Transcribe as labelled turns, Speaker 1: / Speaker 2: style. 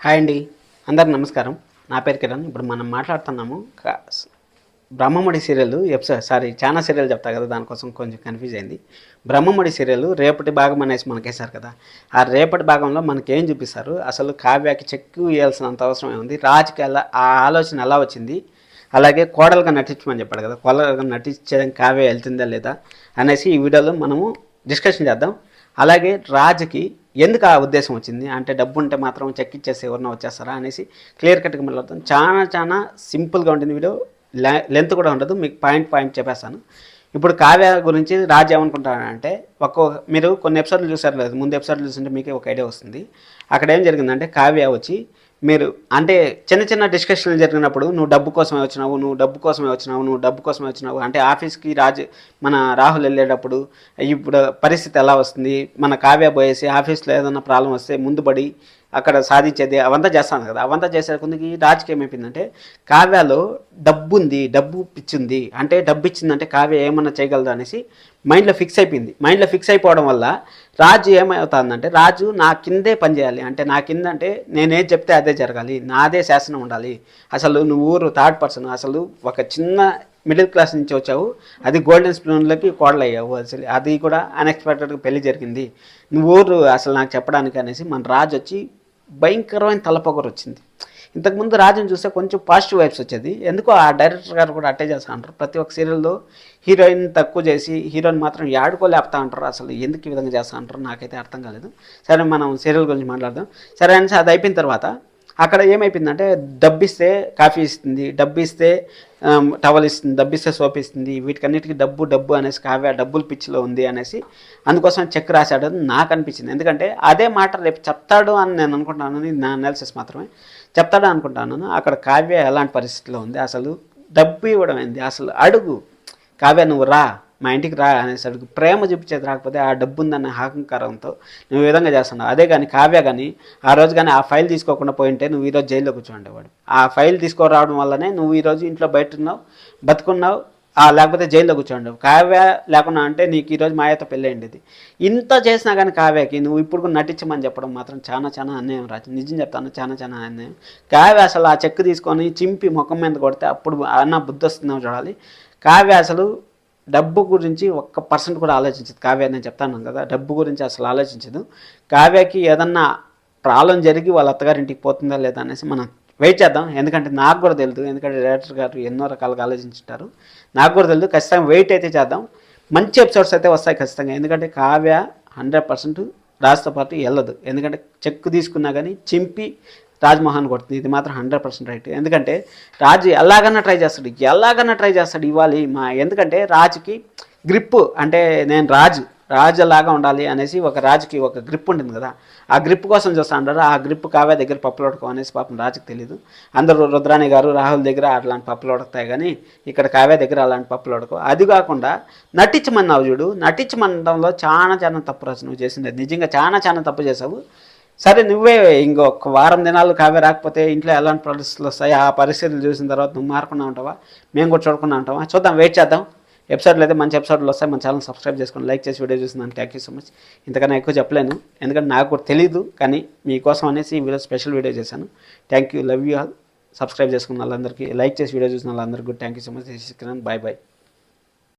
Speaker 1: Hi అండి, అందరికి నమస్కారం. నా పేరు కిరణ్. ఇప్పుడు మనం మాట్లాడుతున్నాము బ్రహ్మముడి సీరియల్ చాలా సీరియల్ చెప్తా కదా, దానికోసం కొంచెం కన్ఫ్యూజ్ అయింది. బ్రహ్మముడి సీరియల్ రేపటి భాగం అనేసి మనకేసారు కదా. ఆ రేపటి భాగంలో మనకేం చూపిస్తారు, అసలు కావ్యకి చెక్కు వేయాల్సినంత అవసరం ఏముంది, రాజుకి ఆ ఆలోచన ఎలా వచ్చింది, అలాగే కోడలుగా నటించమని చెప్పాడు కదా, కోడలుగా నటించడానికి కావ్య వెళ్తుందా లేదా అనేసి ఈ వీడియోలో మనము డిస్కషన్ చేద్దాం. అలాగే రాజుకి ఎందుకు ఆ ఉద్దేశం వచ్చింది, అంటే డబ్బు ఉంటే మాత్రం చెక్ ఇచ్చేసి ఎవరన్నా వచ్చేస్తారా అనేసి క్లియర్ కట్గా మాట్లాడతాం. చాలా సింపుల్గా ఉంటుంది వీడియో, లెంత్ కూడా ఉండదు, మీకు పాయింట్ చెప్పేస్తాను. ఇప్పుడు కావ్య గురించి రాజు ఏమనుకుంటానంటే, మీరు కొన్ని ఎపిసోడ్లు చూసారు లేదు, ముందు ఎపిసోడ్లు చూస్తుంటే మీకే ఒక ఐడియా వస్తుంది. అక్కడ ఏం జరిగిందంటే, కావ్య వచ్చి మీరు అంటే చిన్న డిస్కషన్లు జరిగినప్పుడు నువ్వు డబ్బు కోసమే వచ్చినావు అంటే ఆఫీస్కి మన రాహుల్ వెళ్ళేటప్పుడు ఇప్పుడు పరిస్థితి ఎలా వస్తుంది, మన కావ్య పోయేసి ఆఫీస్లో ఏదైనా ప్రాబ్లం వస్తే ముందు పడి అక్కడ సాధించేది అవంతా చేస్తాను కదా. అవంతా చేసే కొందికి రాజుకి ఏమైపోయిందంటే, కావ్యలో డబ్బు పిచ్చింది, అంటే డబ్బు ఇచ్చిందంటే కావ్య ఏమన్నా చేయగలదు అనేసి మైండ్లో ఫిక్స్ అయిపోయింది. మైండ్లో ఫిక్స్ అయిపోవడం వల్ల రాజు ఏమవుతుందంటే, రాజు నా కిందే పనిచేయాలి, అంటే నా కింద అంటే నేనేం చెప్తే అదే జరగాలి, నాదే శాసనం ఉండాలి. అసలు నువ్వు ఊరు థర్డ్ పర్సన్, అసలు ఒక చిన్న మిడిల్ క్లాస్ నుంచి వచ్చావు, అది గోల్డెన్ స్పూన్లకి కోడలు అయ్యావు, అసలు అది కూడా అన్ఎక్స్పెక్టెడ్గా పెళ్లి జరిగింది, నువ్వు ఊరు అసలు నాకు చెప్పడానికి అనేసి మన రాజు వచ్చి భయంకరమైన తలపొగరు వచ్చింది. ఇంతకుముందు రాజుని చూస్తే కొంచెం పాజిటివ్ వైబ్స్ వచ్చేది. ఎందుకో ఆ డైరెక్టర్ గారు కూడా అట్టే చేస్తూ ఉంటారు. ప్రతి ఒక్క సీరియల్లో హీరోయిన్ తక్కువ చేసి హీరోయిన్ మాత్రం యాడుకోలేపుతా ఉంటారు. అసలు ఎందుకు ఈ విధంగా చేస్తూ ఉంటారు నాకైతే అర్థం కాలేదు. సరే, మనం సీరియల్ గురించి మాట్లాడదాం. సరే అనేసి అది అయిపోయిన తర్వాత అక్కడ ఏమైపోయిందంటే, డబ్బిస్తే కాఫీ ఇస్తుంది, డబ్బిస్తే టవల్ ఇస్తుంది, డబ్బిస్తే సోప్ ఇస్తుంది, వీటికన్నిటికీ డబ్బు అనేసి కావ్య డబ్బులు పిచ్చిలో ఉంది అనేసి అందుకోసం చెక్ రాశాడు అని నాకు అనిపించింది. ఎందుకంటే అదే మాట రేపు చెప్తాడు అని నేను అనుకుంటున్నాను, నా అనాలిసిస్ మాత్రమే చెప్తాడు అనుకుంటాను. అక్కడ కావ్య ఎలాంటి పరిస్థితిలో ఉంది, అసలు డబ్బు ఇవ్వడం ఏంది, అసలు అడుగు కావ్య నువ్వు రా, మా ఇంటికి రా అనేసి అడుగు. ప్రేమ చూపించేది రాకపోతే ఆ డబ్బు ఉందన్న అహంకారంతో నువ్వు విధంగా చేస్తున్నావు. అదే కానీ కావ్య కానీ ఆ రోజు కానీ ఆ ఫైల్ తీసుకోకుండా పోయింటే నువ్వు ఈరోజు జైల్లో కూర్చోండేవాడు. ఆ ఫైల్ తీసుకురావడం వల్లనే నువ్వు ఈరోజు ఇంట్లో బయట ఉన్నావు, బతుకున్నావు, లేకపోతే జైల్లో కూర్చోండి. కావ్య లేకుండా అంటే నీకు ఈరోజు మాయతో పెళ్ళి అయింది. ఇంత చేసినా కానీ కావ్యకి నువ్వు ఇప్పుడు నటించమని చెప్పడం మాత్రం చాలా అన్యాయం రాజు. నిజం చెప్తాను, చాలా అన్యాయం. కావ్య అసలు ఆ చెక్ తీసుకొని చింపి ముఖం మీద కొడితే అప్పుడు అన్న బుద్ధి వస్తుందేమో చూడాలి. కావ్య అసలు డబ్బు గురించి 1% కూడా ఆలోచించదు. కావ్య నేను చెప్తాను కదా, డబ్బు గురించి అసలు ఆలోచించదు. కావ్యకి ఏదన్నా ప్రాబ్లం జరిగి వాళ్ళ అత్తగారింటికి పోతుందా లేదా అనేసి మనం వెయిట్ చేద్దాం. ఎందుకంటే నాకు కూడా తెలియదు, ఎందుకంటే డైరెక్టర్ గారు ఎన్నో రకాలుగా ఆలోచించుంటారు, నాకు కూడా తెలియదు. ఖచ్చితంగా వెయిట్ అయితే చేద్దాం. మంచి ఎపిసోడ్స్ అయితే వస్తాయి ఖచ్చితంగా. ఎందుకంటే కావ్య 100% రాజుతో పాటు వెళ్ళదు. ఎందుకంటే చెక్కు తీసుకున్నా కానీ చింపి రాజ్మోహన్ కొడుతుంది, ఇది మాత్రం 100% రైట్. ఎందుకంటే రాజు ఎలాగన్నా ట్రై చేస్తాడు ఇవ్వాలి ఎందుకంటే రాజుకి గ్రిప్పు, అంటే నేను రాజులాగా ఉండాలి అనేసి ఒక రాజుకి ఒక గ్రిప్ ఉంటుంది కదా, ఆ గ్రిప్ కోసం చూస్తూ ఉంటారు. ఆ గ్రిప్ కావ్య దగ్గర పప్పులు ఉడకం అనేసి పాపం రాజుకి తెలియదు. అందరూ రుద్రాణి గారు రాహుల్ దగ్గర అట్లాంటి పప్పులు ఉడకతాయి, కానీ ఇక్కడ కావ్య దగ్గర అలాంటి పప్పులు ఉడకవు. అది కాకుండా నటించమన్నావు చూడు, నటించమనడంలో చాలా తప్పు రాజు నువ్వు చేసింది. నిజంగా చాలా తప్పు చేసావు. సరే, నువ్వే ఇంకొక వారం దినాలు కావ్య రాకపోతే ఇంట్లో ఎలాంటి పరిస్థితులు వస్తాయి, ఆ పరిస్థితులు చూసిన తర్వాత నువ్వు మారకుండా ఉంటావా, మేము కూడా చూడకుండా ఉంటావా, చూద్దాం, వెయిట్ చేద్దాం. ఎపిసోడ్లు అయితే మంచి ఎపిసోడ్లు వస్తాయి. మన ఛానల్ సబ్స్క్రైబ్ చేసుకొని లైక్ చేసి వీడియో చూసిందానికి థ్యాంక్ యూ సో మచ్. ఇంతకన్నా ఎక్కువ చెప్పలేను, ఎందుకంటే నాకు కూడా తెలీదు, కానీ మీకోసం అనేసి ఈ వీడియో స్పెషల్ వీడియో చేశాను. Thank you, love you all. Subscribe చేసుకున్న వాళ్ళందరికీ, లైక్ చేసి వీడియో చూసిన వాళ్ళందరికీ thank you so much. Bye.